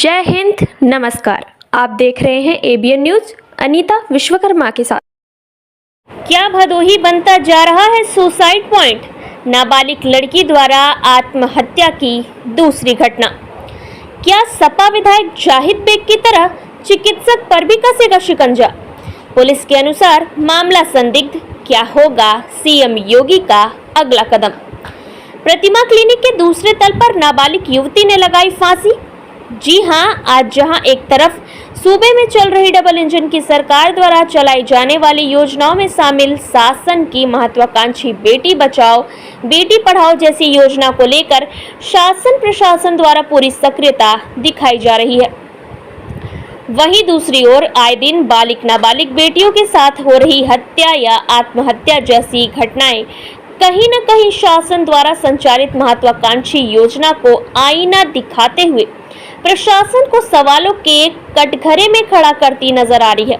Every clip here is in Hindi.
जय हिंद, नमस्कार। आप देख रहे हैं एबीएन न्यूज। अनीता विश्वकर्मा के साथ। क्या भदोही बनता जा रहा है सुसाइड पॉइंट? नाबालिग लड़की द्वारा आत्महत्या की दूसरी घटना। क्या सपा विधायक जाहिद बेग की तरह चिकित्सक पर भी कसेगा शिकंजा? पुलिस के अनुसार मामला संदिग्ध। क्या होगा सीएम योगी का अगला कदम? प्रतिमा क्लिनिक के दूसरे तल पर नाबालिग युवती ने लगाई फांसी। जी हां, आज जहां एक तरफ सूबे में चल रही डबल इंजन की सरकार द्वारा चलाई जाने वाली योजनाओं में शामिल शासन की महत्वाकांक्षी बेटी बचाओ बेटी पढ़ाओ जैसी योजना को लेकर शासन प्रशासन द्वारा पूरी सक्रियता दिखाई जा रही है, वहीं दूसरी ओर आए दिन बालिग नाबालिग बेटियों के साथ हो रही हत्या या आत्महत्या जैसी घटनाएं कहीं न कहीं शासन द्वारा संचालित महत्वाकांक्षी योजना को आईना दिखाते हुए प्रशासन को सवालों के कटघरे में खड़ा करती नजर आ रही है।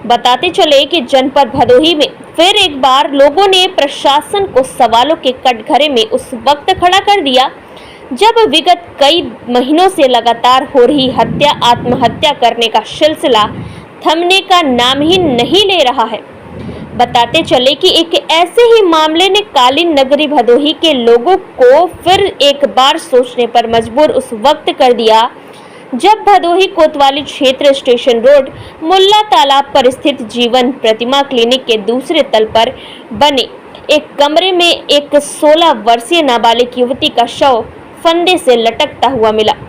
बताते चले कि जनपद भदोही में फिर एक बार लोगों ने प्रशासन को सवालों के कटघरे में उस वक्त खड़ा कर दिया जब विगत कई महीनों से लगातार हो रही हत्या आत्महत्या करने का सिलसिला थमने का नाम ही नहीं ले रहा है। बताते चले कि एक ऐसे ही मामले ने कालीन नगरी भदोही के लोगों को फिर एक बार सोचने पर मजबूर उस वक्त कर दिया जब भदोही कोतवाली क्षेत्र स्टेशन रोड मुल्ला तालाब पर स्थित जीवन प्रतिमा क्लिनिक के दूसरे तल पर बने एक कमरे में एक 16 वर्षीय नाबालिग युवती का शव फंदे से लटकता हुआ मिला।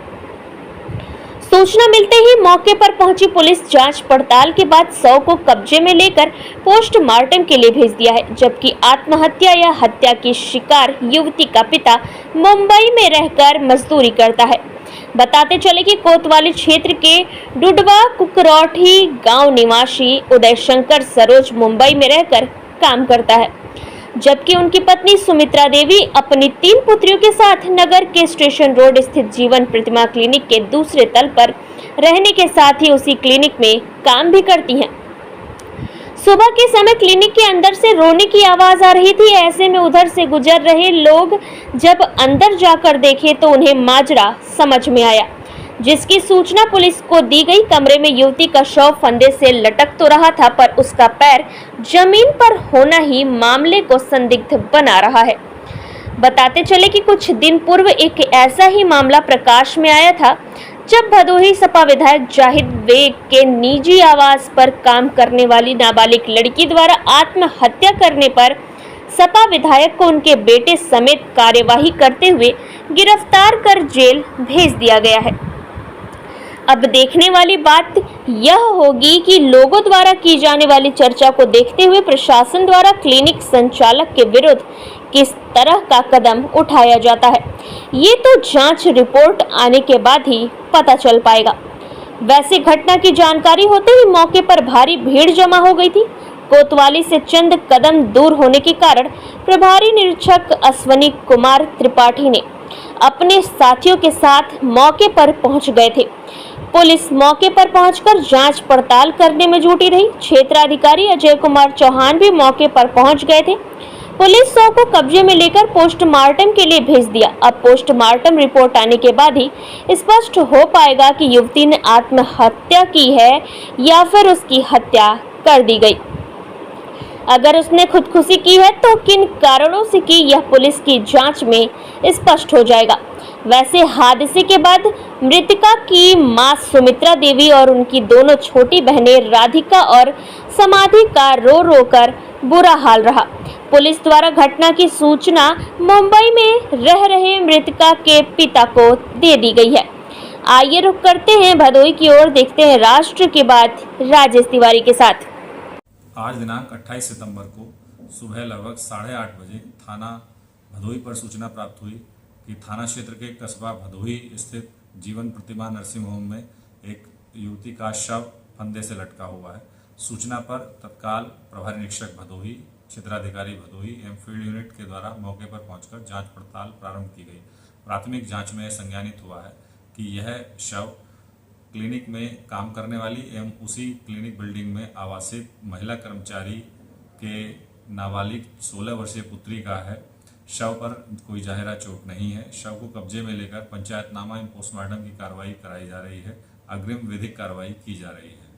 सूचना मिलते ही मौके पर पहुंची पुलिस जांच पड़ताल के बाद शव को कब्जे में लेकर पोस्टमार्टम के लिए भेज दिया है, जबकि आत्महत्या या हत्या की शिकार युवती का पिता मुंबई में रहकर मजदूरी करता है। बताते चले कि कोतवाली क्षेत्र के डुडवा कुकरौठी गांव निवासी उदय शंकर सरोज मुंबई में रहकर काम करता है, जबकि उनकी पत्नी सुमित्रा देवी अपनी 3 पुत्रियों के साथ नगर के स्टेशन रोड स्थित जीवन प्रतिमा क्लिनिक के दूसरे तल पर रहने के साथ ही उसी क्लिनिक में काम भी करती हैं। सुबह के समय क्लिनिक के अंदर से रोने की आवाज आ रही थी। ऐसे में उधर से गुजर रहे लोग जब अंदर जाकर देखे तो उन्हें माजरा समझ में आया, जिसकी सूचना पुलिस को दी गई। कमरे में युवती का शव फंदे से लटक तो रहा था, पर उसका पैर जमीन पर होना ही मामले को संदिग्ध बना रहा है। बताते चले कि कुछ दिन पूर्व एक ऐसा ही मामला प्रकाश में आया था जब भदोही सपा विधायक जाहिद बेग के निजी आवास पर काम करने वाली नाबालिग लड़की द्वारा आत्महत्या करने पर सपा विधायक को उनके बेटे समेत कार्यवाही करते हुए गिरफ्तार कर जेल भेज दिया गया है। अब देखने वाली बात यह होगी कि लोगों द्वारा की जाने वाली चर्चा को देखते हुए प्रशासन द्वारा क्लिनिक संचालक के विरुद्ध किस तरह का कदम उठाया जाता है, ये तो जांच रिपोर्ट आने के बाद ही पता चल पाएगा। वैसे घटना की जानकारी होते ही मौके पर भारी भीड़ जमा हो गई थी। कोतवाली से चंद कदम दूर होने के कारण प्रभारी निरीक्षक अश्वनी कुमार त्रिपाठी ने अपने साथियों के साथ मौके पर पहुंच गए थे। पुलिस मौके पर पहुंचकर जांच पड़ताल करने में जुटी रही। क्षेत्राधिकारी अजय कुमार चौहान भी मौके पर पहुंच गए थे। पुलिस शव को कब्जे में लेकर पोस्टमार्टम के लिए भेज दिया। अब पोस्टमार्टम रिपोर्ट आने के बाद ही स्पष्ट हो पाएगा कि युवती ने आत्महत्या की है या फिर उसकी हत्या कर दी गई। अगर उसने खुदकुशी की है तो किन कारणों से की, यह पुलिस की जांच में स्पष्ट हो जाएगा। वैसे हादसे के बाद मृतका की मां सुमित्रा देवी और उनकी दोनों छोटी बहनें राधिका और समाधि का रो रो कर बुरा हाल रहा। पुलिस द्वारा घटना की सूचना मुंबई में रह रहे मृतका के पिता को दे दी गई है। आइए रुक करते हैं भदोही की ओर, देखते हैं राष्ट्र की बात राजेश तिवारी के साथ। आज दिनांक 28 सितंबर को सुबह लगभग 8:30 बजे थाना भदोही पर सूचना प्राप्त हुई कि थाना क्षेत्र के कस्बा भदोही स्थित जीवन प्रतिमा नर्सिंग होम में एक युवती का शव फंदे से लटका हुआ है। सूचना पर तत्काल प्रभारी निरीक्षक भदोही, क्षेत्राधिकारी भदोही एवं फील्ड यूनिट के द्वारा मौके पर पहुंचकर जांच पड़ताल प्रारंभ की गई। प्राथमिक जांच में संज्ञानित हुआ है कि यह शव क्लिनिक में काम करने वाली एवं उसी क्लिनिक बिल्डिंग में आवासित महिला कर्मचारी के नाबालिग 16 वर्षीय पुत्री का है, शव पर कोई जाहिरा चोट नहीं है। शव को कब्जे में लेकर पंचायतनामा एवं पोस्टमार्टम की कार्रवाई कराई जा रही है। अग्रिम विधिक कार्रवाई की जा रही है।